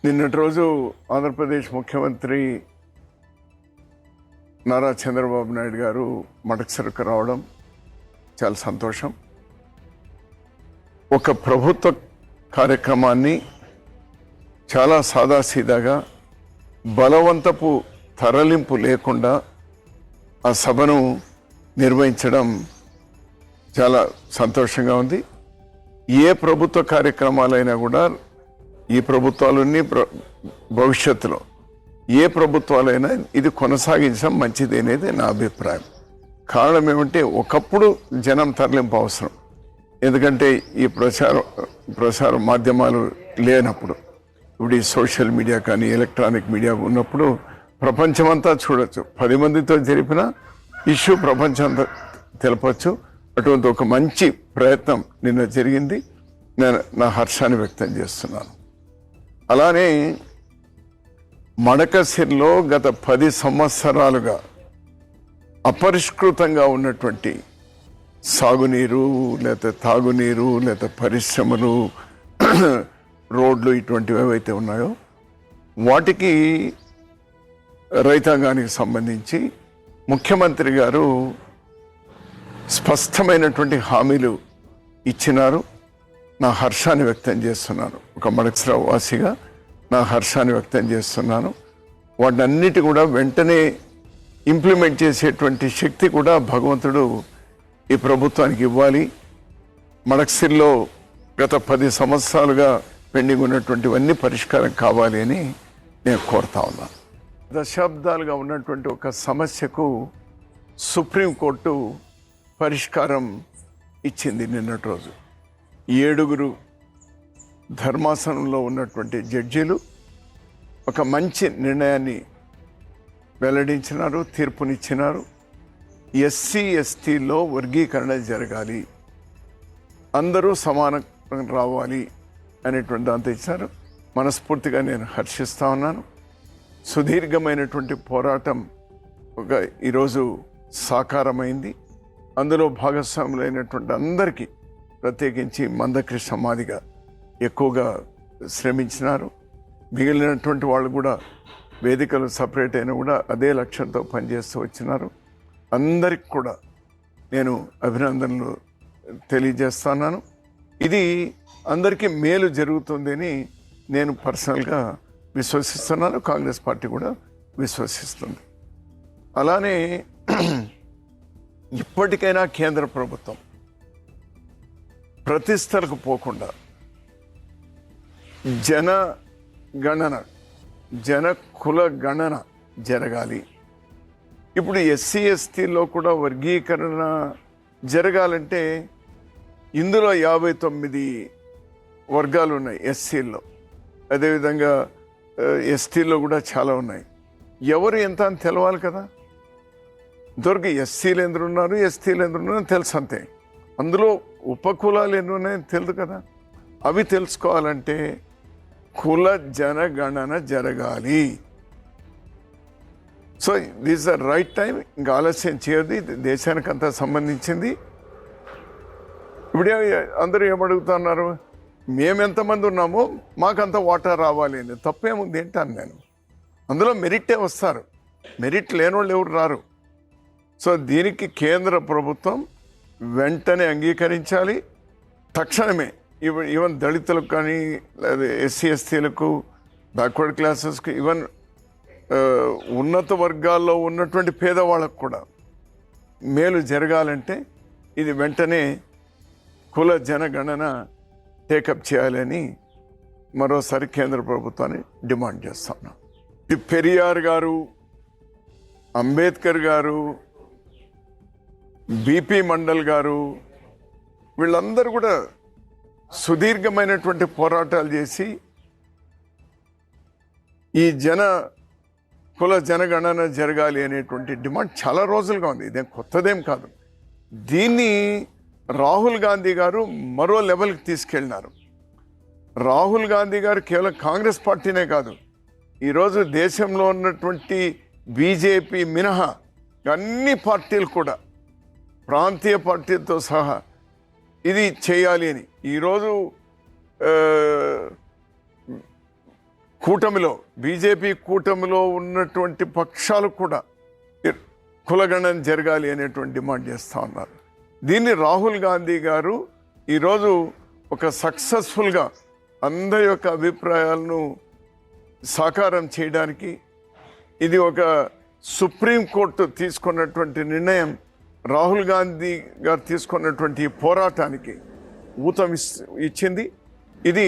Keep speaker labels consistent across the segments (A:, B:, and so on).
A: నిన్నటి రోజు ఆంధ్రప్రదేశ్ ముఖ్యమంత్రి నారా చంద్రబాబు నాయుడు గారు మడకసిరకు రావడం చాలా సంతోషం. ఒక ప్రభుత్వ కార్యక్రమాన్ని చాలా సాదాసీదాగా బలవంతపు తరలింపు లేకుండా ఆ సభను నిర్వహించడం చాలా సంతోషంగా ఉంది. ఏ ప్రభుత్వ కార్యక్రమాలైనా కూడా ఈ ప్రభుత్వాలన్నీ భవిష్యత్తులో ఏ ప్రభుత్వాలైనా ఇది కొనసాగించడం మంచిది అనేది నా అభిప్రాయం. కారణం ఏమంటే ఒకప్పుడు జనం తరలింపు అవసరం, ఎందుకంటే ఈ ప్రసార మాధ్యమాలు లేనప్పుడు, ఇప్పుడు ఈ సోషల్ మీడియా కానీ ఎలక్ట్రానిక్ మీడియా ఉన్నప్పుడు ప్రపంచమంతా చూడొచ్చు. 10 మందితో జరిపిన ఇష్యూ ప్రపంచమంతా తెలపచ్చు. అటువంటి ఒక మంచి ప్రయత్నం నిన్న జరిగింది. నేను నా హర్షాన్ని వ్యక్తం చేస్తున్నాను. అలానే మడకసిరిలో గత 10 సంవత్సరాలుగా అపరిష్కృతంగా ఉన్నటువంటి సాగునీరు, లేదా తాగునీరు, లేదా పరిశ్రమలు, రోడ్లు, ఇటువంటివి ఏవైతే ఉన్నాయో వాటికి రైతాంగానికి సంబంధించి ముఖ్యమంత్రి గారు స్పష్టమైనటువంటి హామీలు ఇచ్చినారు. నా హర్షాన్ని వ్యక్తం చేస్తున్నాను. ఒక మడకసిర వాసిగా నా హర్షాన్ని వ్యక్తం చేస్తున్నాను. వాటన్నిటి కూడా వెంటనే ఇంప్లిమెంట్ చేసేటువంటి శక్తి కూడా భగవంతుడు ఈ ప్రభుత్వానికి ఇవ్వాలి. మడకసిరిలో గత 10 సంవత్సరాలుగా పెండింగ్ ఉన్నటువంటివన్నీ పరిష్కారం కావాలి అని నేను కోరుతా ఉన్నాను. దశాబ్దాలుగా ఉన్నటువంటి ఒక సమస్యకు సుప్రీంకోర్టు పరిష్కారం ఇచ్చింది నిన్నటి రోజు. 7 ధర్మాసనంలో ఉన్నటువంటి జడ్జీలు ఒక మంచి నిర్ణయాన్ని వెల్లడించినారు, తీర్పునిచ్చినారు. ఎస్సీ ఎస్టీలో వర్గీకరణ జరగాలి, అందరూ సమానంగా రావాలి అనేటువంటి దాంతో ఇచ్చారు. మనస్ఫూర్తిగా నేను హర్షిస్తా ఉన్నాను. సుదీర్ఘమైనటువంటి పోరాటం ఈరోజు సాకారమైంది. అందులో భాగస్వాములైనటువంటి అందరికీ, ప్రత్యేకించి మందకృష్ణ మాదిగ ఎక్కువగా శ్రమించినారు. మిగిలినటువంటి వాళ్ళు కూడా వేదికలు సపరేట్ అయినా కూడా అదే లక్ష్యంతో పనిచేస్తూ వచ్చినారు. అందరికి కూడా నేను అభినందనలు తెలియజేస్తున్నాను. ఇది అందరికీ మేలు జరుగుతుందని నేను పర్సనల్గా విశ్వసిస్తున్నాను. కాంగ్రెస్ పార్టీ కూడా విశ్వసిస్తుంది. అలానే ఇప్పటికైనా కేంద్ర ప్రభుత్వం ప్రతిష్టలకు పోకుండా జన కుల గణన జరగాలి. ఇప్పుడు ఎస్సీ ఎస్టీలో కూడా వర్గీకరణ జరగాలంటే ఇందులో 59 వర్గాలు ఉన్నాయి ఎస్సీల్లో, అదేవిధంగా ఎస్టీలో కూడా చాలా ఉన్నాయి. ఎవరు ఎంత అని తెలవాలి కదా. ఇంతవరకు ఎస్సీలు ఎందరు ఉన్నారు, ఎస్టీలు ఎందరు ఉన్నారని తెలుసు అంతే. అందులో ఉపకులాలు ఎన్ని ఉన్నాయని తెలియదు కదా. అవి తెలుసుకోవాలంటే కుల జనగణన జరగాలి. So this the right time. ఇంకా ఆలస్యం చేయదు. ఇది దేశానికి అంతా సంబంధించింది. ఇప్పుడే అందరూ ఏమడుగుతున్నారు, మేమెంతమంది ఉన్నామో మాకంత వాటా రావాలి అని. తప్పేముంది ఏంటాను నేను. అందులో మెరిట్టే వస్తారు, మెరిట్ లేనోళ్ళు ఎవరు రారు. సో దీనికి కేంద్ర ప్రభుత్వం వెంటనే అంగీకరించాలి. తక్షణమే ఈవెన్ దళితులకు కానీ, లేదా ఎస్సీ ఎస్టీలకు, బ్యాక్వర్డ్ క్లాసెస్కి, ఈవెన్ ఉన్నత వర్గాల్లో ఉన్నటువంటి పేదవాళ్ళకు కూడా మేలు జరగాలంటే ఇది వెంటనే కుల జనగణన టేకప్ చేయాలని మరోసారి కేంద్ర ప్రభుత్వాన్ని డిమాండ్ చేస్తున్నాం. ఇది పెరియార్ గారు, అంబేద్కర్ గారు, బిపి మండల్ గారు, వీళ్ళందరూ కూడా సుదీర్ఘమైనటువంటి పోరాటాలు చేసి ఈ కుల జనగణన జరగాలి అనేటువంటి డిమాండ్ చాలా రోజులుగా ఉంది. ఇదేం కొత్తదేం కాదు. దీన్ని రాహుల్ గాంధీ గారు మరో లెవెల్కి తీసుకెళ్ళినారు. రాహుల్ గాంధీ గారు కేవలం కాంగ్రెస్ పార్టీనే కాదు, ఈరోజు దేశంలో ఉన్నటువంటి బీజేపీ మినహా అన్ని పార్టీలు కూడా, ప్రాంతీయ పార్టీలతో సహా ఇది చేయాలి అని ఈరోజు కూటమిలో బీజేపీ కూటమిలో ఉన్నటువంటి పక్షాలు కూడా కులగణన జరగాలి అనేటువంటి డిమాండ్ చేస్తూ ఉన్నారు. దీన్ని రాహుల్ గాంధీ గారు ఈరోజు ఒక సక్సెస్ఫుల్గా అందరి యొక్క అభిప్రాయాలను సాకారం చేయడానికి ఇది ఒక సుప్రీంకోర్టు తీసుకున్నటువంటి నిర్ణయం, రాహుల్ గాంధీ గారు తీసుకున్నటువంటి పోరాటానికి ఊతం ఇచ్చింది. ఇది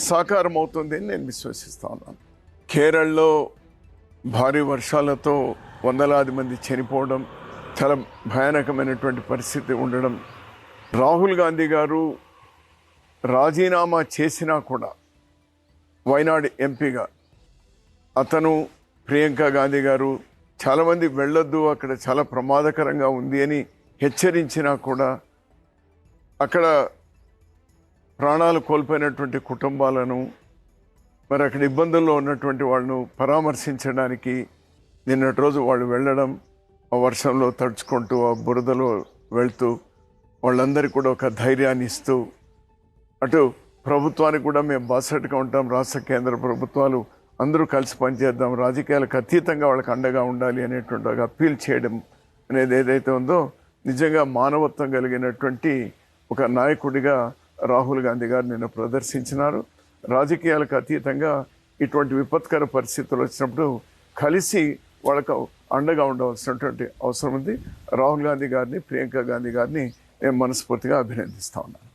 A: సాకారం అవుతుంది అని నేను విశ్వసిస్తా ఉన్నాను. కేరళలో భారీ వర్షాలతో వందలాది మంది చనిపోవడం, చాలా భయానకమైనటువంటి పరిస్థితి ఉండడం, రాహుల్ గాంధీ గారు రాజీనామా చేసినా కూడా వైనాడ్ ఎంపీగా అతను, ప్రియాంక గాంధీ గారు చాలామంది వెళ్ళొద్దు, అక్కడ చాలా ప్రమాదకరంగా ఉంది అని హెచ్చరించినా కూడా అక్కడ ప్రాణాలు కోల్పోయినటువంటి కుటుంబాలను, మరి అక్కడ ఇబ్బందుల్లో ఉన్నటువంటి వాళ్ళను పరామర్శించడానికి నిన్నటి రోజు వాళ్ళు వెళ్ళడం, ఆ వర్షంలో తడుచుకుంటూ ఆ బురదలో వెళ్తూ వాళ్ళందరికీ కూడా ఒక ధైర్యాన్ని ఇస్తూ, అటు ప్రభుత్వానికి కూడా మేము బాసటగా ఉంటాం, రాష్ట్ర కేంద్ర ప్రభుత్వాలు అందరూ కలిసి పనిచేద్దాం, రాజకీయాలకు అతీతంగా వాళ్ళకి అండగా ఉండాలి అనేటువంటి ఒక అప్పీల్ చేయడం అనేది ఏదైతే ఉందో నిజంగా మానవత్వం కలిగినటువంటి ఒక నాయకుడిగా రాహుల్ గాంధీ గారు నిన్న ప్రదర్శించినారు. రాజకీయాలకు అతీతంగా ఇటువంటి విపత్కర పరిస్థితులు వచ్చినప్పుడు కలిసి వాళ్ళకు అండగా ఉండవలసినటువంటి అవసరం ఉంది. రాహుల్ గాంధీ గారిని, ప్రియాంక గాంధీ గారిని నేను మనస్ఫూర్తిగా అభినందిస్తా ఉన్నాను.